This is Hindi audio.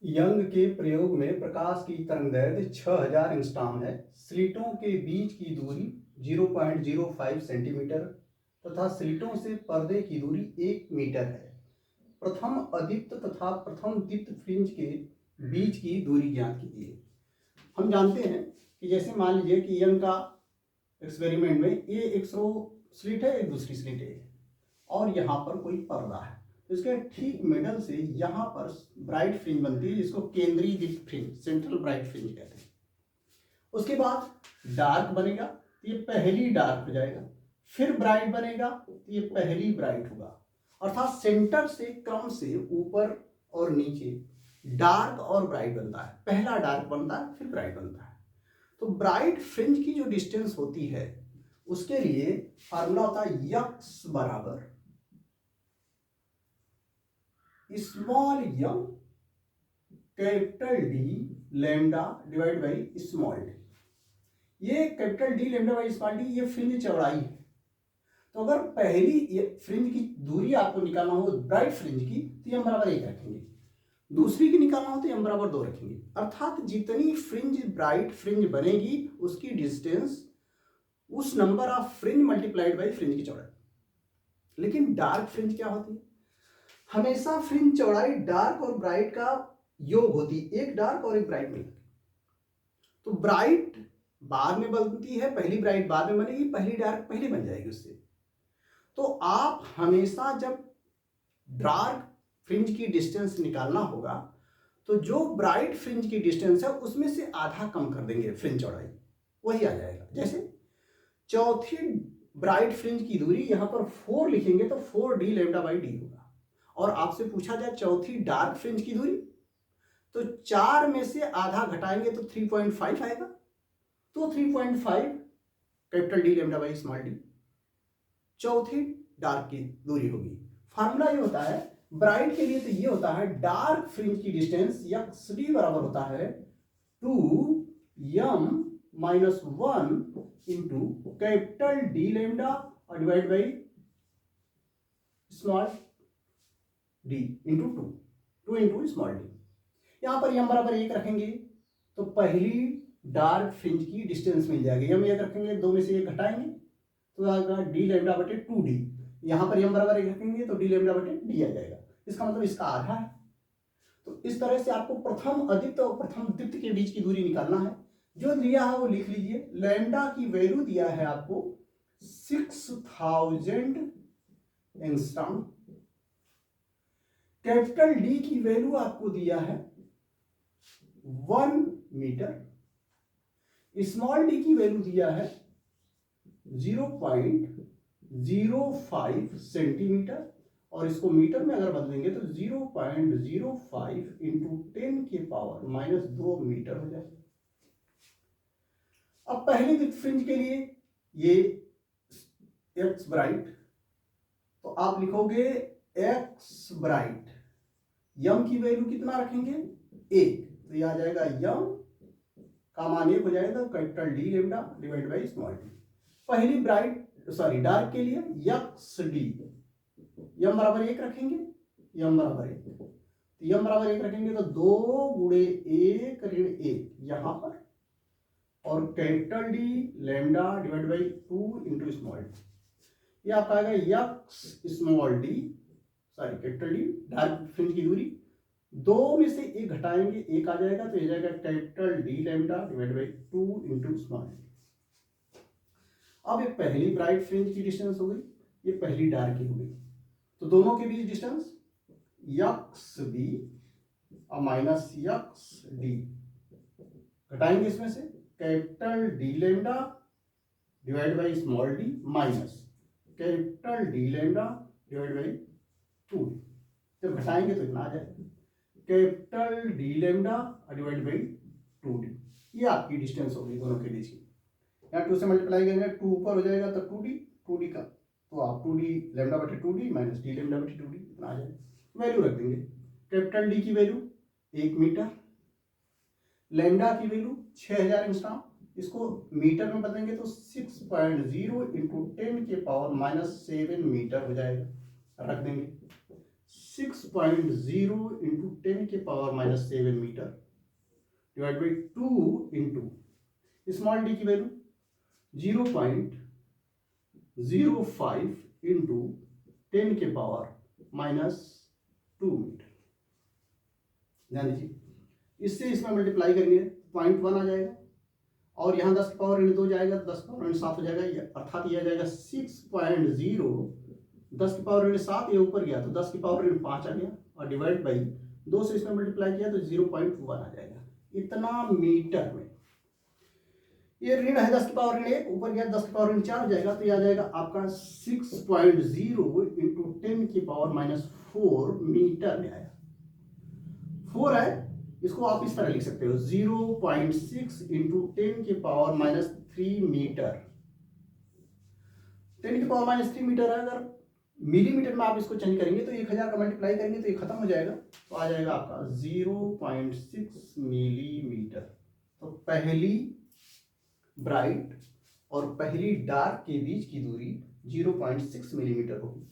यंग के प्रयोग में प्रकाश की तरंगदैर्घ्य 6000 एंगस्ट्रॉम है। स्लिटों के बीच की दूरी 0.05 सेंटीमीटर तथा स्लिटों से पर्दे की दूरी 1 मीटर है। प्रथम अदीप्त तथा प्रथम दीप्त फ्रिंज के बीच की दूरी ज्ञात कीजिए। हम जानते हैं कि जैसे मान लीजिए कि यंग का एक्सपेरिमेंट में ये एक स्लिट है, एक दूसरी स्लिट है और यहाँ पर कोई पर्दा है। इसके ठीक मिडल से यहाँ पर ब्राइट फ्रिंज बनती है जिसको केंद्रीय दीप्त फ्रिंज, सेंट्रल ब्राइट फ्रिंज कहते हैं। उसके बाद डार्क बनेगा तो ये पहली डार्क हो जाएगा, फिर ब्राइट बनेगा तो ये पहली ब्राइट होगा। अर्थात सेंटर से क्रम से ऊपर और नीचे डार्क और ब्राइट बनता है। पहला डार्क बनता है फिर ब्राइट बनता है। तो ब्राइट फ्रिंज की जो डिस्टेंस होती है उसके लिए फार्मूला होता है यक्स बराबर small M capital D lambda divide by small D. ये capital D lambda by small D ये फ्रिंज चौड़ाई है। तो अगर पहली फ्रिंज की दूरी आपको निकालना हो ब्राइट फ्रिंज की तो यम बराबर 1 रखेंगे, दूसरी की निकालना हो तो यम बराबर 2 रखेंगे। अर्थात जितनी फ्रिंज ब्राइट फ्रिंज बनेगी उसकी डिस्टेंस उस number of fringe multiplied by fringe की चौड़ाई। लेकिन डार्क फ्रिंज क्या होती है? हमेशा फ्रिंज चौड़ाई डार्क और ब्राइट का योग होती है, एक डार्क और एक ब्राइट मिलकर। तो ब्राइट बाद में बनती है, पहली ब्राइट बाद में बनेगी, पहली डार्क पहले बन जाएगी उससे। तो आप हमेशा जब डार्क फ्रिंज की डिस्टेंस निकालना होगा तो जो ब्राइट फ्रिंज की डिस्टेंस है उसमें से आधा कम कर देंगे फ्रिंज चौड़ाई, वही आ जाएगा। जैसे चौथी ब्राइट फ्रिंज की दूरी यहां पर 4 लिखेंगे तो 4d लैम्डा बाई डी होगा। और आपसे पूछा जाए चौथी डार्क फ्रिंज की दूरी तो 4 में से आधा घटाएंगे तो 3.5 आएगा। तो 3.5 capital D lambda by small D चौथी डार्क की दूरी होगी। फार्मूला ये होता है ब्राइट के लिए, तो ये होता है डार्क फ्रिंज की डिस्टेंस यक्स डी बराबर होता है 2m minus 1 into capital D lambda और divide by small D into 2 into small D. यहां पर यम बराबर 1 रखेंगे तो पहली डार्क फ्रिंज की डिस्टेंस मिल जाएगी। यम 1 रखेंगे, 2 में से 1 घटाएंगे तो आएगा डी लैम्डा बटे 2d। यहां पर यम बराबर 1 रखेंगे तो डी लैम्डा बटे डी आ जाएगा। इसका मतलब इसका आधा है। तो इस तरह से आपको प्रथम अदीप्त और प्रथम दीप्त के बीच की दूरी निकालना है। जो दिया है वो लिख लीजिए। लैम्डा की वैल्यू दिया है आपको 6000 एंगस्ट्रॉम। कैपिटल डी की वैल्यू आपको दिया है 1 मीटर। स्मॉल डी की वैल्यू दिया है 0.05 सेंटीमीटर और इसको मीटर में अगर बदलेंगे तो 0.05 इंटू 10 के पावर माइनस 2 मीटर हो जाएगा। अब पहले दीप्त फ्रिंज के लिए ये एक्स ब्राइट, तो आप लिखोगे एक्स ब्राइट, यम की वैल्यू कितना रखेंगे 1, तो यह आ जाएगा यम का मान 1 हो जाएगा capital D lambda divide by small D. पहली डार्क के लिए यक्स डी, यम बराबर 1 रखेंगे, यम बराबर 1, तो यम बराबर 1 रखेंगे तो 2 गुणे 1 ऋण 1 यहां पर और capital D lambda divide by 2 into small D. ये आपका आएगा x small D capital D dark fringe की दूरी 2 में से 1 घटाएंगे 1 आ जाएगा तो ये जाएगा capital D lambda divide by 2 into small D. अब ये पहली ब्राइट फ्रिंज की डिस्टेंस हो गई, ये पहली डार्क की हो गई। तो दोनों के बीच डिस्टेंस यक्स बी और माइनस यक्स डी, घटाएंगे इसमें से capital D lambda divide by small D minus capital D lambda divide by 2। जब घटाएंगे तो इतना आ जाएगा capital D lambda divide by 2d। ये आपकी डिस्टेंस होगी दोनों के बीच की। यहाँ 2 से मल्टीप्लाई करेंगे 2 ऊपर हो जाएगा तो 2d का, तो आप 2d लैम्डा बटे 2d माइनस डी लैम्डा बटे 2d इतना आ जाएगा। वैल्यू रख देंगे। कैपिटल डी की वैल्यू 1 मीटर, लैम्डा की वैल्यू 6000 एंगस्ट्रॉम, इसको मीटर में बदलेंगे तो 6.0 इंटू 10 के पावर माइनस 7 मीटर हो जाएगा। रख देंगे 6.0 into 10⁻⁻7 metre divide by 2 into small D की वैल्यू 0.05 इंटू 10⁻⁻2 मीटर। ध्यान दीजिए, इससे इसमें मल्टीप्लाई करेंगे 0.1 आ जाएगा और यहाँ 10⁻2 जाएगा, 10⁻7 हो जाएगा, अर्थात यह आ जाएगा 6.0। 10⁻7 ये ऊपर गया तो 10⁻5 आ गया और डिवाइड बाई 2 से इसमें मल्टीप्लाई किया तो 0.1 आ जाएगा। इतना मीटर में ये ऋण है 10⁻1 ऊपर गया 10⁻4 हो जाएगा तो ये आ जाएगा आपका 6.0 इंटू 10⁻⁻4 मीटर में आया। 4 है, इसको आप इस तरह लिख सकते हो 0.6 इंटू 10⁻³ मीटर। 10⁻³ मीटर है, अगर मिलीमीटर में आप इसको चेंज करेंगे तो 1000 का मल्टीप्लाई करेंगे तो ये खत्म हो जाएगा, तो आ जाएगा आपका 0.6 मिलीमीटर। तो पहली ब्राइट और पहली डार्क के बीच की दूरी 0.6 मिलीमीटर होगी।